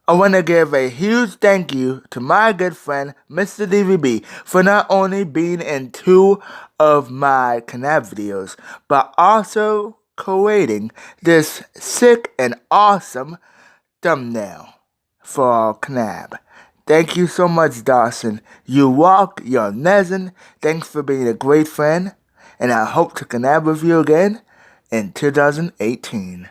I want to give a huge thank you to my good friend MrDVB for not only being in 2 of my collab videos, but also creating this sick and awesome thumbnail for our collab. Thank you so much, Dawson. You rock, you're amazing. Thanks for being a great friend, and I hope to collab with you again in 2018.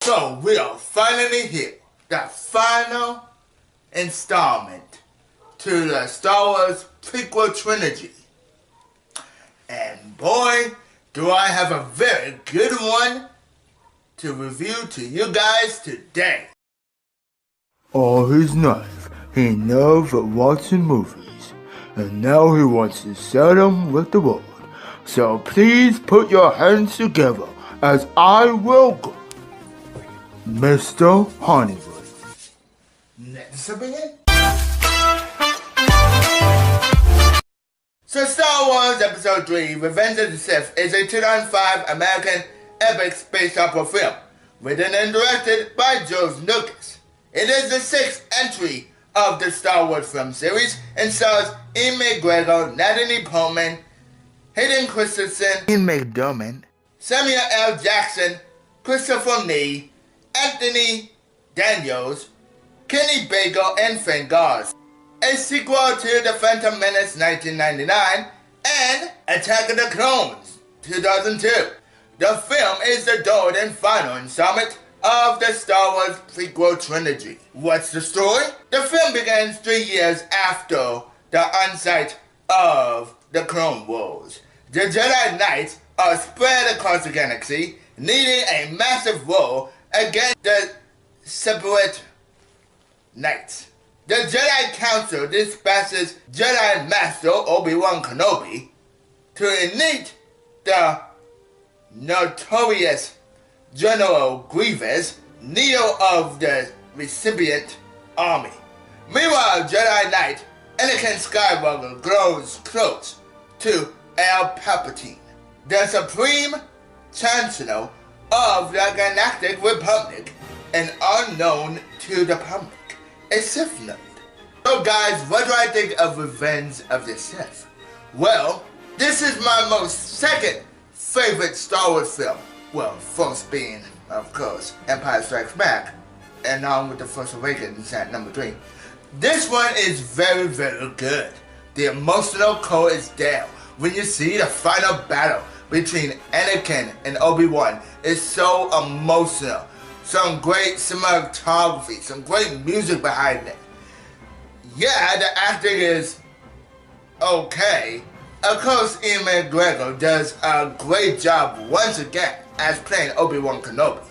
So we are finally here, the final installment to the Star Wars prequel trilogy. And boy, do I have a very good one to review to you guys today. All his life, he never watching movies, and now he wants to share them with the world. So please put your hands together as I welcome Mr. Hollywood. Let's begin. So Star Wars Episode 3, Revenge of the Sith is a 2005 American epic space opera film, written and directed by George Lucas. It is the 6th entry of the Star Wars film series and stars Ian McGregor, Natalie Portman, Hayden Christensen, Ian McDermott, Samuel L. Jackson, Christopher Lee, Anthony Daniels, Kenny Bagel, and Frank Oz. A sequel to The Phantom Menace 1999 and Attack of the Clones 2002. The film is the third and final installment of the Star Wars prequel trilogy. What's the story? The film begins 3 years after the onset of the Clone Wars. The Jedi Knights are spread across the galaxy, needing a massive war against the separate Knights. The Jedi Council dispatches Jedi Master Obi-Wan Kenobi to meet the notorious General Grievous, leader of the recipient army. Meanwhile, Jedi Knight Anakin Skywalker grows close to El Palpatine, the Supreme Chancellor of the Galactic Republic, and unknown to the public, a Sith Lord. So guys, what do I think of Revenge of the Sith? Well, this is my most second favorite Star Wars film. Well, first being, of course, Empire Strikes Back, and along with The Force Awakens at number 3. This one is very, very good. The emotional core is there. When you see the final battle between Anakin and Obi-Wan, it's so emotional. Some great cinematography, some great music behind it. Yeah, the acting is okay. Of course, Ian McGregor does a great job once again as playing Obi-Wan Kenobi.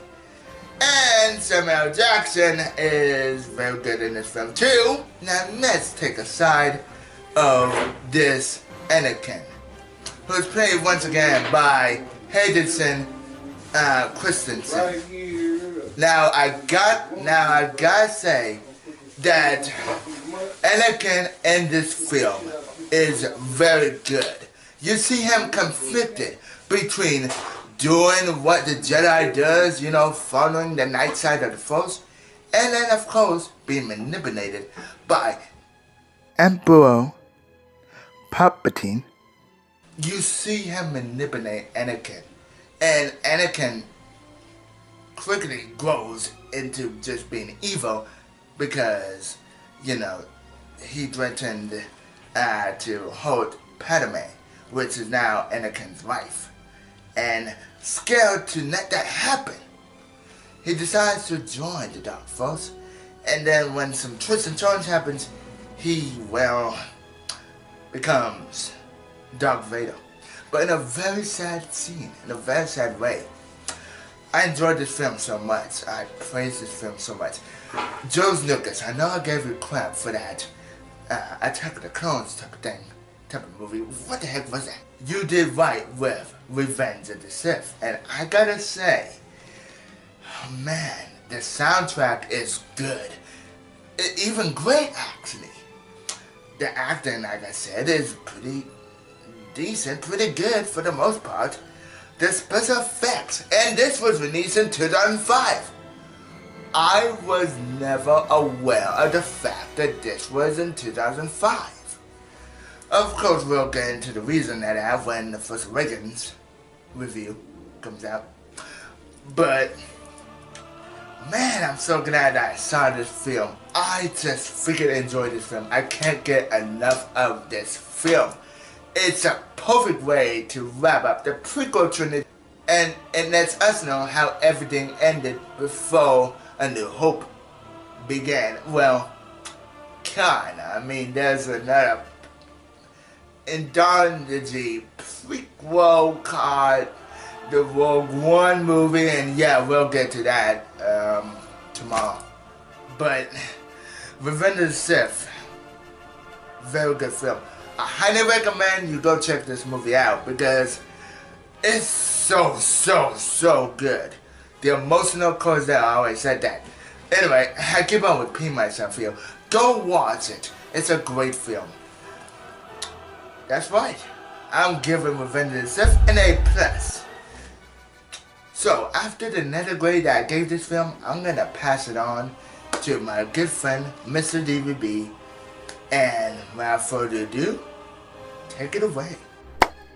And Samuel L. Jackson is very good in this film too. Now let's take a side of this Anakin, who's played once again by Hayden Christensen. Now I gotta say that Anakin in this film is very good. You see him conflicted between doing what the Jedi does, you know, following the night side of the Force, and then of course being manipulated by Emperor Palpatine. You see him manipulate Anakin, and Anakin quickly grows into just being evil because, you know, he threatened to hold Padme, which is now Anakin's wife. And scared to let that happen, he decides to join the Dark Force. And then when some twists and turns happens, he, well, becomes Darth Vader. But in a very sad scene, in a very sad way. I enjoyed this film so much. I praise this film so much. George Lucas, I know I gave you crap for that Attack of the Clones type of thing, type of movie. What the heck was that? You did right with Revenge of the Sith. And I gotta say, oh man, the soundtrack is good. Even great, actually. The acting, like I said, is pretty decent, pretty good for the most part. The special effects, and this was released in 2005. I was never aware of the fact that this was in 2005. Of course, we'll get into the reason that I have when the Force Awakens review comes out. But, man, I'm so glad I saw this film. I just freaking enjoy this film. I can't get enough of this film. It's a perfect way to wrap up the prequel trilogy, and it lets us know how everything ended before A New Hope began. Well, kinda. I mean, there's another anthology prequel called the Rogue One movie, and yeah, we'll get to that tomorrow. But Revenge of the Sith, very good film. I highly recommend you go check this movie out because it's so good. The emotional cause there, I always said that. Anyway, I keep on repeating myself here. Go watch it. It's a great film. That's right. I'm giving Revenge of the Sith an A+. So, after the letter grade that I gave this film, I'm gonna pass it on to my good friend, MrDVB. And without further ado, take it away.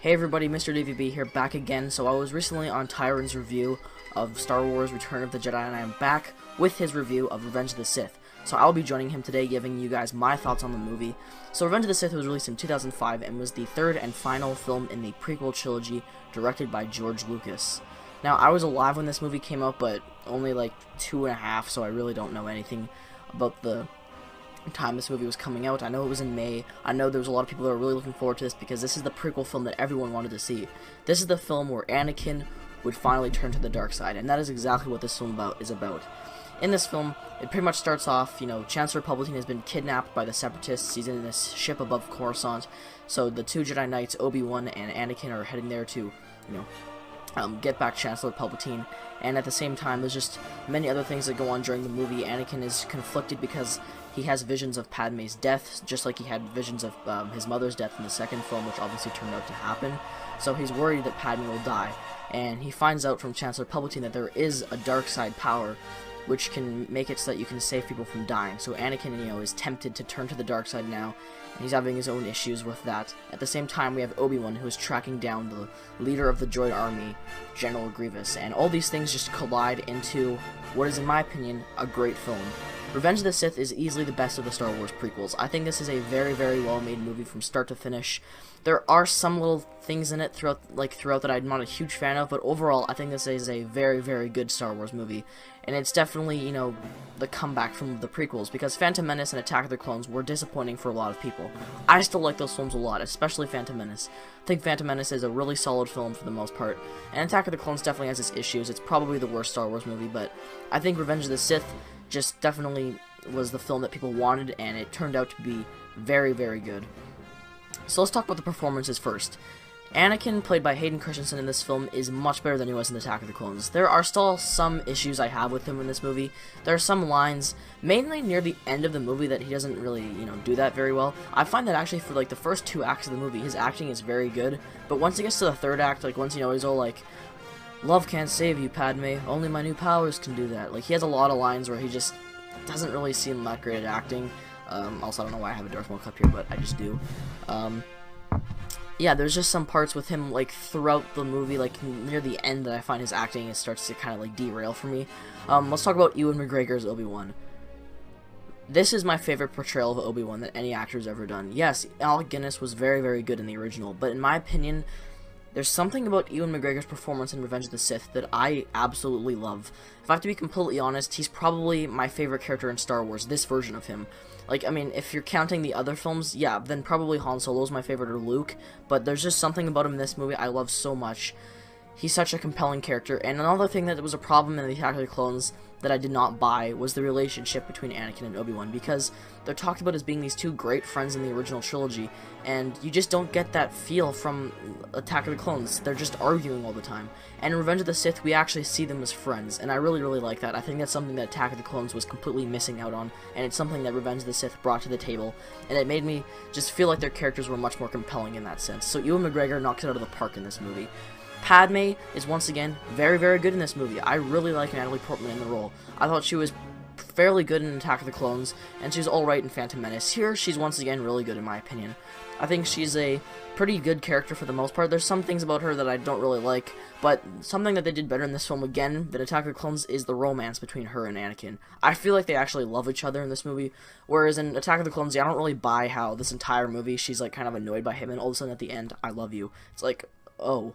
Hey everybody, MrDVB here, back again. So I was recently on Tyron's review of Star Wars Return of the Jedi, and I am back with his review of Revenge of the Sith. So I'll be joining him today, giving you guys my thoughts on the movie. So Revenge of the Sith was released in 2005 and was the third and final film in the prequel trilogy directed by George Lucas. Now, I was alive when this movie came out, but only like 2.5, so I really don't know anything about the time this movie was coming out. I know it was in May. I know there was a lot of people that were really looking forward to this because this is the prequel film that everyone wanted to see. This is the film where Anakin would finally turn to the dark side, and that is exactly what this film is about. In this film, it pretty much starts off, you know, Chancellor Palpatine has been kidnapped by the Separatists. He's in this ship above Coruscant, so the two Jedi Knights, Obi-Wan and Anakin, are heading there to, you know, get back Chancellor Palpatine. And at the same time, there's just many other things that go on during the movie. Anakin is conflicted because he has visions of Padme's death, just like he had visions of his mother's death in the second film, which obviously turned out to happen. So he's worried that Padme will die, and he finds out from Chancellor Palpatine that there is a dark side power which can make it so that you can save people from dying. So Anakin, you know, is tempted to turn to the dark side now, and he's having his own issues with that. At the same time, we have Obi-Wan, who is tracking down the leader of the droid army, General Grievous, and all these things just collide into what is, in my opinion, a great film. Revenge of the Sith is easily the best of the Star Wars prequels. I think this is a very, very well-made movie from start to finish. There are some little things in it throughout that I'm not a huge fan of, but overall, I think this is a very, very good Star Wars movie. And it's definitely, you know, the comeback from the prequels, because Phantom Menace and Attack of the Clones were disappointing for a lot of people. I still like those films a lot, especially Phantom Menace. I think Phantom Menace is a really solid film for the most part, and Attack of the Clones definitely has its issues. It's probably the worst Star Wars movie, but I think Revenge of the Sith just definitely was the film that people wanted, and it turned out to be very, very good. So let's talk about the performances first. Anakin, played by Hayden Christensen in this film, is much better than he was in Attack of the Clones. There are still some issues I have with him in this movie. There are some lines, mainly near the end of the movie, that he doesn't really, you know, do that very well. I find that actually for, like, the first 2 acts of the movie, his acting is very good. But once he gets to the third act, like, once, you know, he's all like, "Love can't save you, Padme. Only my new powers can do that." Like, he has a lot of lines where he just doesn't really seem that great at acting. Also, I don't know why I have a Darth Maul cup here, but I just do. Yeah, there's just some parts with him, like, throughout the movie, like, near the end, that I find his acting starts to kind of, like, derail for me. Let's talk about Ewan McGregor's Obi-Wan. This is my favorite portrayal of Obi-Wan that any actor has ever done. Yes, Alec Guinness was very, very good in the original, but in my opinion, there's something about Ewan McGregor's performance in Revenge of the Sith that I absolutely love. If I have to be completely honest, he's probably my favorite character in Star Wars, this version of him. Like, I mean, if you're counting the other films, yeah, then probably Han Solo's my favorite, or Luke, but there's just something about him in this movie I love so much. He's such a compelling character, and another thing that was a problem in the Attack of the Clones that I did not buy was the relationship between Anakin and Obi-Wan, because they're talked about as being these two great friends in the original trilogy, and you just don't get that feel from Attack of the Clones. They're just arguing all the time. And in Revenge of the Sith, we actually see them as friends, and I really, really like that. I think that's something that Attack of the Clones was completely missing out on, and it's something that Revenge of the Sith brought to the table, and it made me just feel like their characters were much more compelling in that sense. So Ewan McGregor knocks it out of the park in this movie. Padme is once again very, very good in this movie. I really like Natalie Portman in the role. I thought she was fairly good in Attack of the Clones, and she's alright in Phantom Menace. Here, she's once again really good in my opinion. I think she's a pretty good character for the most part. There's some things about her that I don't really like, but something that they did better in this film again than Attack of the Clones is the romance between her and Anakin. I feel like they actually love each other in this movie, whereas in Attack of the Clones, I don't really buy how this entire movie she's like kind of annoyed by him, and all of a sudden at the end, I love you. It's like, oh.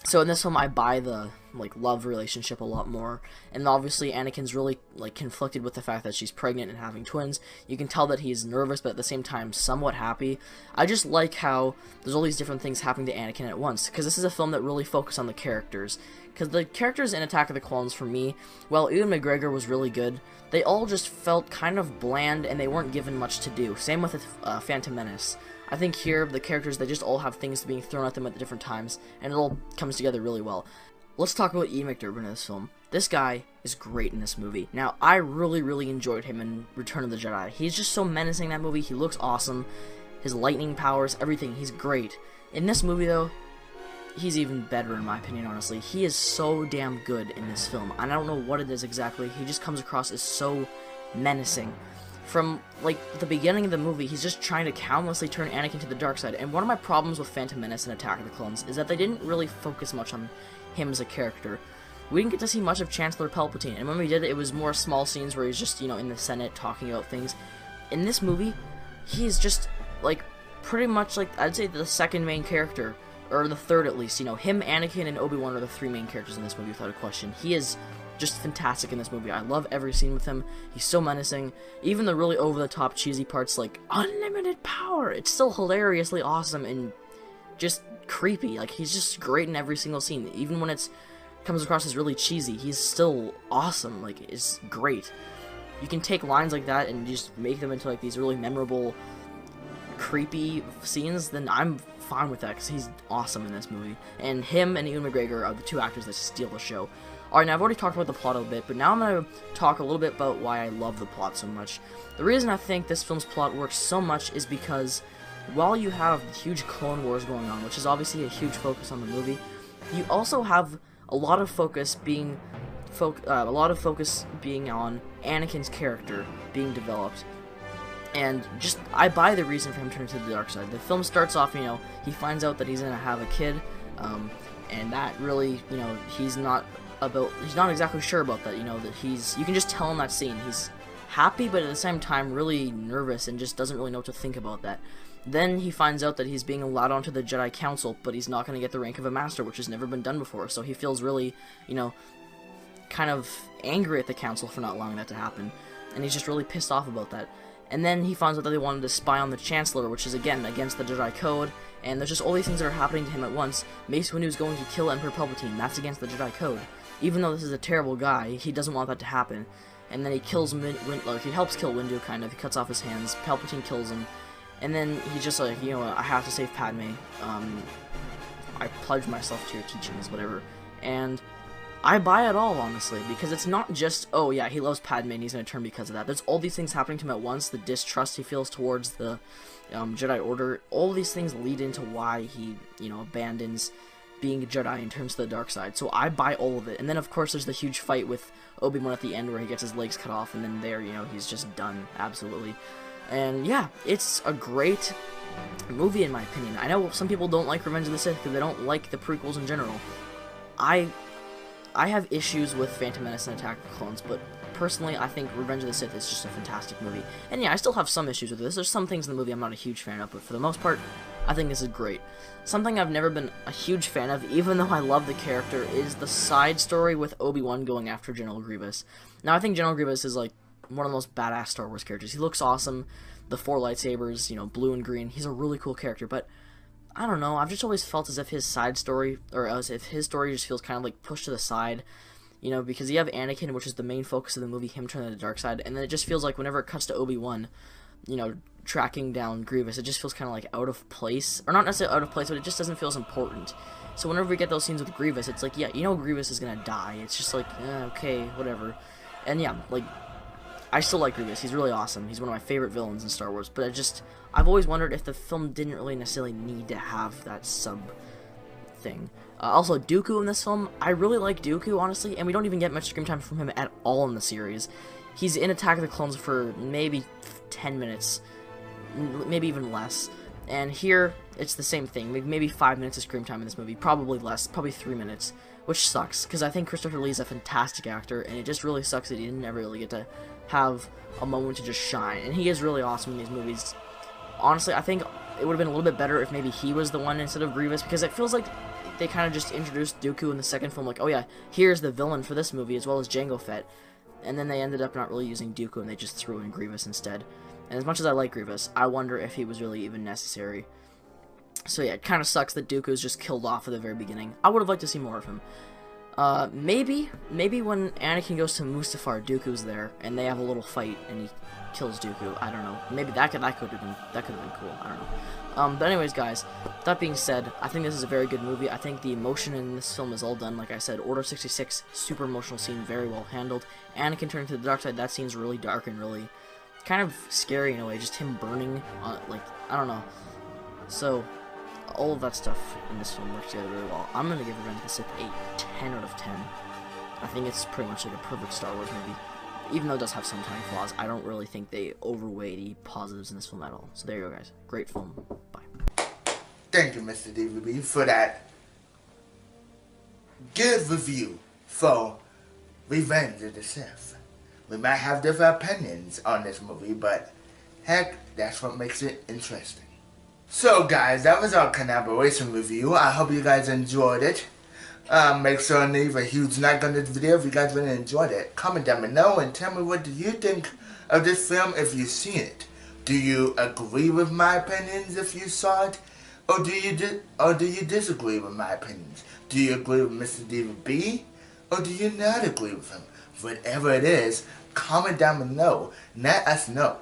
So in this film, I buy the like love relationship a lot more, and obviously Anakin's really like conflicted with the fact that she's pregnant and having twins. You can tell that he's nervous, but at the same time somewhat happy. I just like how there's all these different things happening to Anakin at once, because this is a film that really focuses on the characters. Because the characters in Attack of the Clones, for me, while Ewan McGregor was really good, they all just felt kind of bland, and they weren't given much to do. Same with Phantom Menace. I think here, the characters, they just all have things being thrown at them at different times, and it all comes together really well. Let's talk about Ian McDiarmid in this film. This guy is great in this movie. Now, I really, really enjoyed him in Return of the Jedi. He's just so menacing in that movie. He looks awesome. His lightning powers, everything. He's great. In this movie, though, he's even better in my opinion, honestly. He is so damn good in this film. I don't know what it is exactly. He just comes across as so menacing. From, like, the beginning of the movie, he's just trying to countlessly turn Anakin to the dark side. And one of my problems with Phantom Menace and Attack of the Clones is that they didn't really focus much on him as a character. We didn't get to see much of Chancellor Palpatine, and when we did, it was more small scenes where he's just, you know, in the Senate talking about things. In this movie, he's just, like, pretty much, like, I'd say the second main character, or the third at least. You know, him, Anakin, and Obi-Wan are the three main characters in this movie without a question. He is just fantastic in this movie. I love every scene with him. He's so menacing. Even the really over-the-top cheesy parts like unlimited power, it's still hilariously awesome and just creepy. Like, he's just great in every single scene. Even when it comes across as really cheesy, he's still awesome. Like, it's great. You can take lines like that and just make them into like these really memorable, creepy scenes, then I'm fine with that because he's awesome in this movie. And him and Ewan McGregor are the two actors that steal the show. Alright, now I've already talked about the plot a little bit, but now I'm going to talk a little bit about why I love the plot so much. The reason I think this film's plot works so much is because while you have huge Clone Wars going on, which is obviously a huge focus on the movie, you also have a lot of focus being on Anakin's character being developed. And just, I buy the reason for him turning to the dark side. The film starts off, you know, he finds out that he's gonna have a kid, and that really, you know, he's not exactly sure about that, you know, that you can just tell in that scene, he's happy, but at the same time really nervous and just doesn't really know what to think about that. Then he finds out that he's being allowed onto the Jedi Council, but he's not going to get the rank of a Master, which has never been done before, so he feels really, you know, kind of angry at the Council for not allowing that to happen, and he's just really pissed off about that. And then he finds out that they wanted to spy on the Chancellor, which is, again, against the Jedi Code, and there's just all these things that are happening to him at once. Mace Windu's going to kill Emperor Palpatine, that's against the Jedi Code. Even though this is a terrible guy, he doesn't want that to happen. And then he kills he helps kill Windu, kind of. He cuts off his hands, Palpatine kills him, and then he's just like, you know, I have to save Padme. I pledge myself to your teachings, whatever. And I buy it all, honestly, because it's not just, oh yeah, he loves Padme and he's going to turn because of that. There's all these things happening to him at once, the distrust he feels towards the Jedi Order. All these things lead into why he, you know, abandons being a Jedi and turns to the dark side. So I buy all of it. And then, of course, there's the huge fight with Obi-Wan at the end where he gets his legs cut off, and then there, you know, he's just done, absolutely. And yeah, it's a great movie in my opinion. I know some people don't like Revenge of the Sith because they don't like the prequels in general. I have issues with Phantom Menace and Attack of the Clones, but personally, I think Revenge of the Sith is just a fantastic movie. And yeah, I still have some issues with this. There's some things in the movie I'm not a huge fan of, but for the most part, I think this is great. Something I've never been a huge fan of, even though I love the character, is the side story with Obi-Wan going after General Grievous. Now, I think General Grievous is, like, one of the most badass Star Wars characters. He looks awesome. The 4 lightsabers, you know, blue and green. He's a really cool character, but I don't know. I've just always felt as if his side story, or as if his story just feels kind of, like, pushed to the side. You know, because you have Anakin, which is the main focus of the movie, him turning to the dark side, and then it just feels like whenever it cuts to Obi-Wan, you know, tracking down Grievous, it just feels kind of like out of place, or not necessarily out of place, but it just doesn't feel as important. So whenever we get those scenes with Grievous, it's like, yeah, you know Grievous is gonna die. It's just like, okay, whatever. And yeah, like, I still like Grievous. He's really awesome. He's one of my favorite villains in Star Wars, but I've always wondered if the film didn't really necessarily need to have that thing. Also, Dooku in this film, I really like Dooku, honestly, and we don't even get much screen time from him at all in the series. He's in Attack of the Clones for maybe 10 minutes, maybe even less. And here, it's the same thing, maybe 5 minutes of screen time in this movie, probably less, probably 3 minutes, which sucks, because I think Christopher Lee is a fantastic actor, and it just really sucks that he didn't ever really get to have a moment to just shine, and he is really awesome in these movies. Honestly, I think it would have been a little bit better if maybe he was the one instead of Grievous, because it feels like they kind of just introduced Dooku in the second film, like, oh yeah, here's the villain for this movie, as well as Jango Fett, and then they ended up not really using Dooku, and they just threw in Grievous instead. And as much as I like Grievous, I wonder if he was really even necessary. So yeah, it kind of sucks that Dooku is just killed off at the very beginning. I would have liked to see more of him. Maybe when Anakin goes to Mustafar, Dooku's there, and they have a little fight, and he kills Dooku. I don't know. Maybe that could have been cool. I don't know. But anyways, guys, that being said, I think this is a very good movie. I think the emotion in this film is all done. Like I said, Order 66, super emotional scene, very well handled. Anakin turning to the dark side, that scene's really dark and really kind of scary in a way. Just him burning, like, I don't know. So, all of that stuff in this film works together really well. I'm going to give Revenge of the Sith a 10 out of 10. I think it's pretty much like a perfect Star Wars movie. Even though it does have some tiny flaws, I don't really think they overweigh the positives in this film at all. So there you go, guys. Great film. Bye. Thank you, MrDVB, for that good review for Revenge of the Sith. We might have different opinions on this movie, but heck, that's what makes it interesting. So guys, that was our collaboration review. I hope you guys enjoyed it. Make sure and leave a huge like on this video if you guys really enjoyed it. Comment down below and tell me what do you think of this film if you've seen it. Do you agree with my opinions if you saw it? Or do you disagree with my opinions? Do you agree with MrDVB? Or do you not agree with him? Whatever it is, comment down below. Let us know.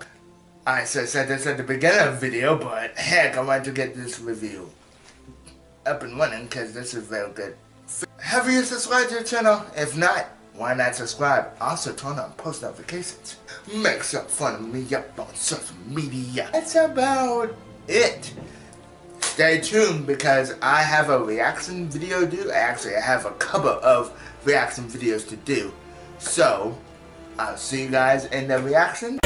I said this at the beginning of the video, but heck, I wanted to get this review up and running because this is very good. Have you subscribed to the channel? If not, why not subscribe? Also turn on post notifications. Make some fun of me up on social media. That's about it. Stay tuned because I have a reaction video to do. Actually, I have a couple of reaction videos to do. So, I'll see you guys in the reaction.